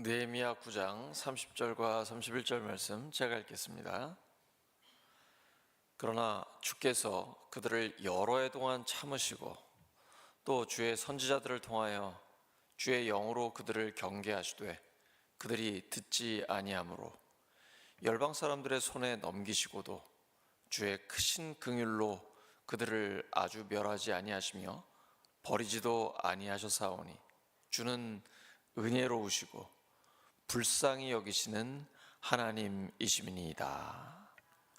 느헤미야 9장 30절과 31절 말씀 제가 읽겠습니다. 그러나 주께서 그들을 여러 해 동안 참으시고 또 주의 선지자들을 통하여 주의 영으로 그들을 경계하시되 그들이 듣지 아니하므로 열방 사람들의 손에 넘기시고도 주의 크신 긍휼로 그들을 아주 멸하지 아니하시며 버리지도 아니하셨사오니 주는 은혜로우시고 불쌍히 여기시는 하나님이시니이다.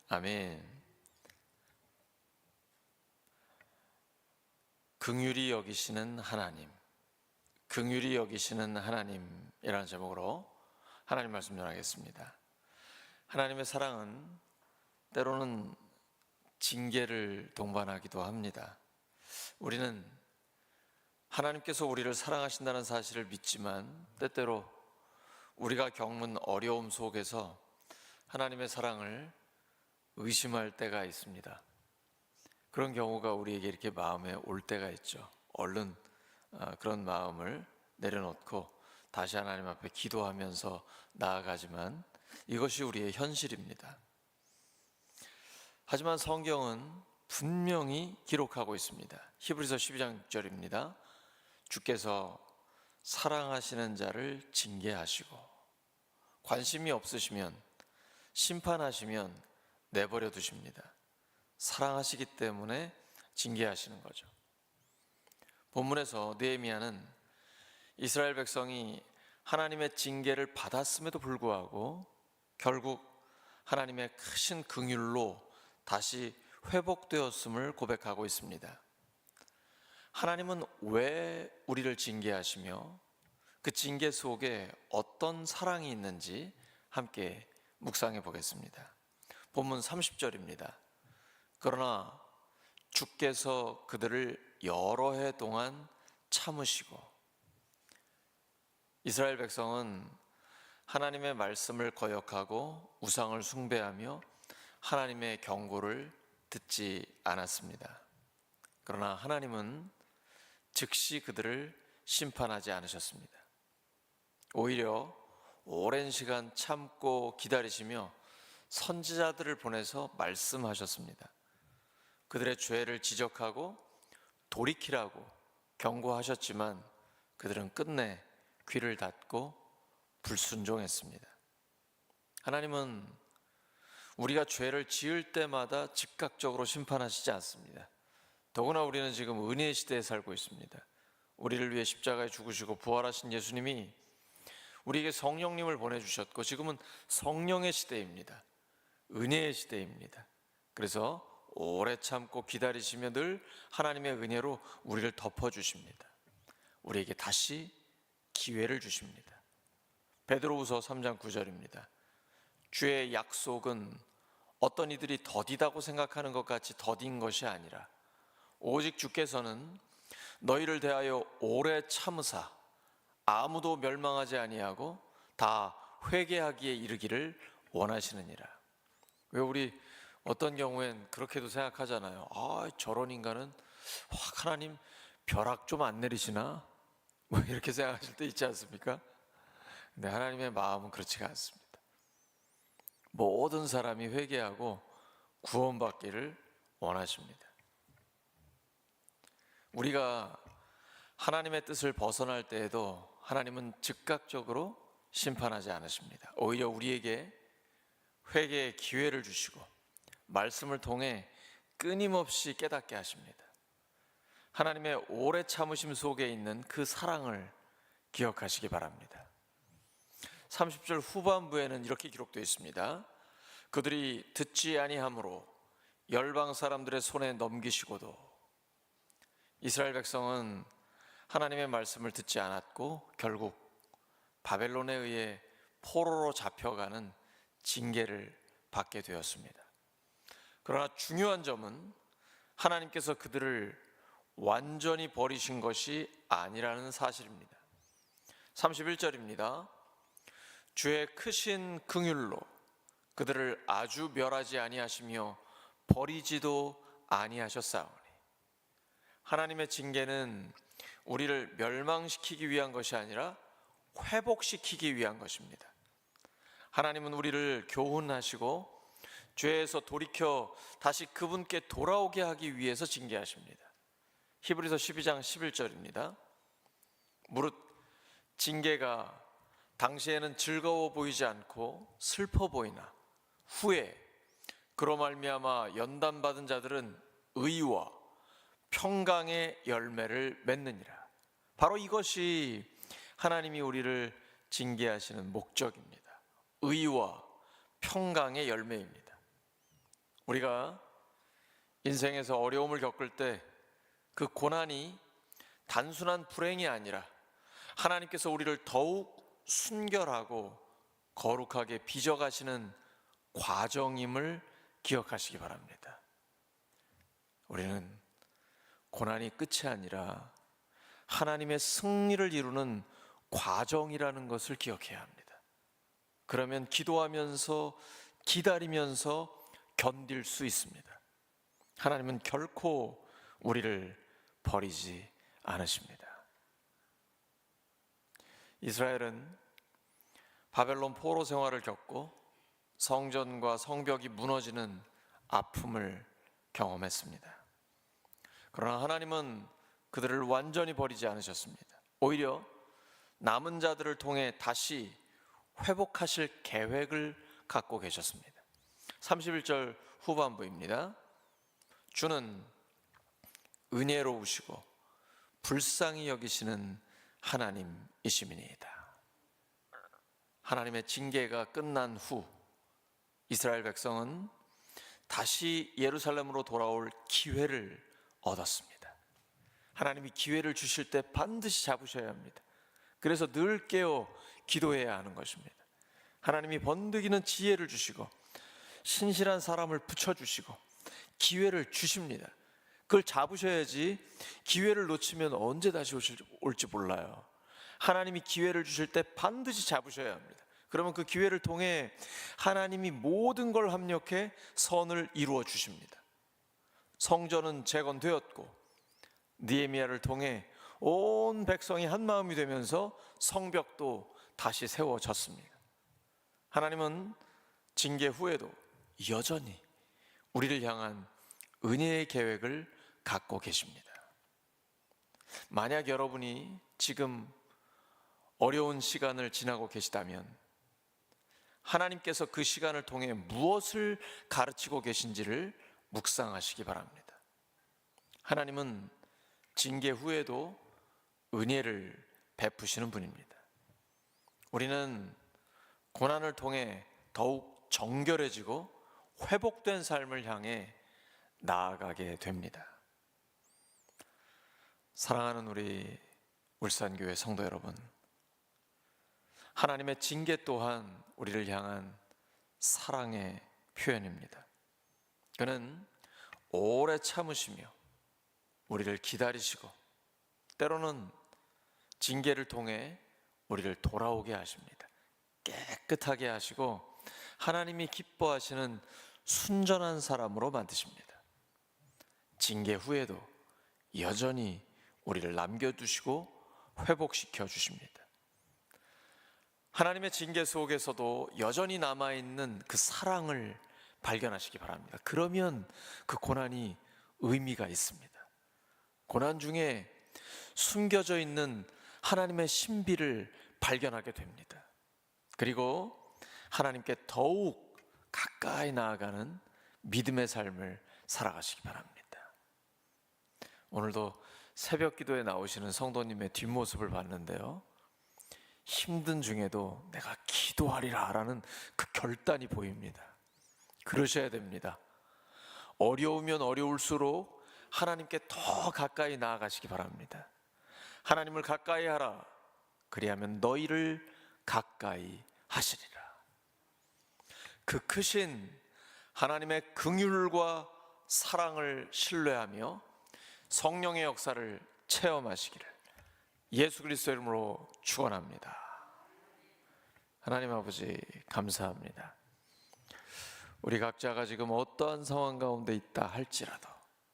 아멘. 긍휼히 여기시는 하나님, 긍휼히 여기시는 하나님이라는 제목으로 하나님 말씀 전하겠습니다. 하나님의 사랑은 때로는 징계를 동반하기도 합니다. 우리는 하나님께서 우리를 사랑하신다는 사실을 믿지만 때때로 우리가 겪는 어려움 속에서 하나님의 사랑을 의심할 때가 있습니다. 그런 경우가 우리에게 이렇게 마음에 올 때가 있죠. 얼른 그런 마음을 내려놓고 다시 하나님 앞에 기도하면서 나아가지만 이것이 우리의 현실입니다. 하지만 성경은 분명히 기록하고 있습니다. 히브리서 12장 6절입니다. 주께서 사랑하시는 자를 징계하시고 관심이 없으시면 심판하시면 내버려 두십니다. 사랑하시기 때문에 징계하시는 거죠. 본문에서 느헤미야는 이스라엘 백성이 하나님의 징계를 받았음에도 불구하고 결국 하나님의 크신 긍휼로 다시 회복되었음을 고백하고 있습니다. 하나님은 왜 우리를 징계하시며 그 징계 속에 어떤 사랑이 있는지 함께 묵상해 보겠습니다. 본문 30절입니다. 그러나 주께서 그들을 여러 해 동안 참으시고, 이스라엘 백성은 하나님의 말씀을 거역하고 우상을 숭배하며 하나님의 경고를 듣지 않았습니다. 그러나 하나님은 즉시 그들을 심판하지 않으셨습니다. 오히려 오랜 시간 참고 기다리시며 선지자들을 보내서 말씀하셨습니다. 그들의 죄를 지적하고 돌이키라고 경고하셨지만 그들은 끝내 귀를 닫고 불순종했습니다. 하나님은 우리가 죄를 지을 때마다 즉각적으로 심판하시지 않습니다. 더구나 우리는 지금 은혜의 시대에 살고 있습니다. 우리를 위해 십자가에 죽으시고 부활하신 예수님이 우리에게 성령님을 보내주셨고 지금은 성령의 시대입니다. 은혜의 시대입니다. 그래서 오래 참고 기다리시며 늘 하나님의 은혜로 우리를 덮어주십니다. 우리에게 다시 기회를 주십니다. 베드로후서 3장 9절입니다. 주의 약속은 어떤 이들이 더디다고 생각하는 것 같이 더딘 것이 아니라 오직 주께서는 너희를 대하여 오래 참으사 아무도 멸망하지 아니하고 다 회개하기에 이르기를 원하시느니라. 왜 우리 어떤 경우엔 그렇게도 생각하잖아요. 저런 인간은 확 하나님 벼락 좀 안 내리시나? 뭐 이렇게 생각하실 때 있지 않습니까? 근데 하나님의 마음은 그렇지가 않습니다. 모든 사람이 회개하고 구원받기를 원하십니다. 우리가 하나님의 뜻을 벗어날 때에도 하나님은 즉각적으로 심판하지 않으십니다. 오히려 우리에게 회개의 기회를 주시고 말씀을 통해 끊임없이 깨닫게 하십니다. 하나님의 오래 참으심 속에 있는 그 사랑을 기억하시기 바랍니다. 30절 후반부에는 이렇게 기록되어 있습니다. 그들이 듣지 아니하므로 열방 사람들의 손에 넘기시고도. 이스라엘 백성은 하나님의 말씀을 듣지 않았고 결국 바벨론에 의해 포로로 잡혀가는 징계를 받게 되었습니다. 그러나 중요한 점은 하나님께서 그들을 완전히 버리신 것이 아니라는 사실입니다. 31절입니다. 주의 크신 긍휼로 그들을 아주 멸하지 아니하시며 버리지도 아니하셨사오니. 하나님의 징계는 우리를 멸망시키기 위한 것이 아니라 회복시키기 위한 것입니다. 하나님은 우리를 교훈하시고 죄에서 돌이켜 다시 그분께 돌아오게 하기 위해서 징계하십니다. 히브리서 12장 11절입니다. 무릇 징계가 당시에는 즐거워 보이지 않고 슬퍼 보이나 후에 그로 말미암아 연단받은 자들은 의와 평강의 열매를 맺느니라. 바로 이것이 하나님이 우리를 징계하시는 목적입니다. 의와 평강의 열매입니다. 우리가 인생에서 어려움을 겪을 때 그 고난이 단순한 불행이 아니라 하나님께서 우리를 더욱 순결하고 거룩하게 빚어가시는 과정임을 기억하시기 바랍니다. 우리는 고난이 끝이 아니라 하나님의 승리를 이루는 과정이라는 것을 기억해야 합니다. 그러면 기도하면서 기다리면서 견딜 수 있습니다. 하나님은 결코 우리를 버리지 않으십니다. 이스라엘은 바벨론 포로 생활을 겪고 성전과 성벽이 무너지는 아픔을 경험했습니다. 그러나 하나님은 그들을 완전히 버리지 않으셨습니다. 오히려 남은 자들을 통해 다시 회복하실 계획을 갖고 계셨습니다. 31절 후반부입니다. 주는 은혜로우시고 불쌍히 여기시는 하나님이시니이다. 하나님의 징계가 끝난 후 이스라엘 백성은 다시 예루살렘으로 돌아올 기회를 얻었습니다. 하나님이 기회를 주실 때 반드시 잡으셔야 합니다. 그래서 늘 깨어 기도해야 하는 것입니다. 하나님이 번득이는 지혜를 주시고 신실한 사람을 붙여주시고 기회를 주십니다. 그걸 잡으셔야지. 기회를 놓치면 언제 다시 올지 몰라요. 하나님이 기회를 주실 때 반드시 잡으셔야 합니다. 그러면 그 기회를 통해 하나님이 모든 걸 합력해 선을 이루어 주십니다. 성전은 재건되었고 느헤미야를 통해 온 백성이 한 마음이 되면서 성벽도 다시 세워졌습니다. 하나님은 징계 후에도 여전히 우리를 향한 은혜의 계획을 갖고 계십니다. 만약 여러분이 지금 어려운 시간을 지나고 계시다면 하나님께서 그 시간을 통해 무엇을 가르치고 계신지를 묵상하시기 바랍니다. 하나님은 징계 후에도 은혜를 베푸시는 분입니다. 우리는 고난을 통해 더욱 정결해지고 회복된 삶을 향해 나아가게 됩니다. 사랑하는 우리 울산교회 성도 여러분, 하나님의 징계 또한 우리를 향한 사랑의 표현입니다. 그는 오래 참으시며 우리를 기다리시고 때로는 징계를 통해 우리를 돌아오게 하십니다. 깨끗하게 하시고 하나님이 기뻐하시는 순전한 사람으로 만드십니다. 징계 후에도 여전히 우리를 남겨두시고 회복시켜 주십니다. 하나님의 징계 속에서도 여전히 남아있는 그 사랑을 발견하시기 바랍니다. 그러면 그 고난이 의미가 있습니다. 고난 중에 숨겨져 있는 하나님의 신비를 발견하게 됩니다. 그리고 하나님께 더욱 가까이 나아가는 믿음의 삶을 살아가시기 바랍니다. 오늘도 새벽 기도에 나오시는 성도님의 뒷모습을 봤는데요, 힘든 중에도 내가 기도하리라 라는 그 결단이 보입니다. 그러셔야 됩니다. 어려우면 어려울수록 하나님께 더 가까이 나아가시기 바랍니다. 하나님을 가까이 하라. 그리하면 너희를 가까이 하시리라. 그 크신 하나님의 긍휼과 사랑을 신뢰하며 성령의 역사를 체험하시기를 예수 그리스도 이름으로 축원합니다. 하나님 아버지 감사합니다. 우리 각자가 지금 어떠한 상황 가운데 있다 할지라도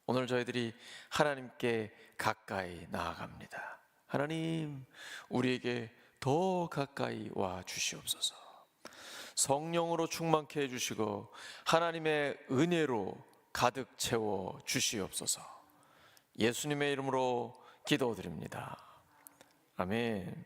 오늘 저희들이 하나님께 가까이 나아갑니다. 하나님, 우리에게 더 가까이 와 주시옵소서. 성령으로 충만케 해주시고 하나님의 은혜로 가득 채워 주시옵소서. 예수님의 이름으로 기도드립니다. 아멘.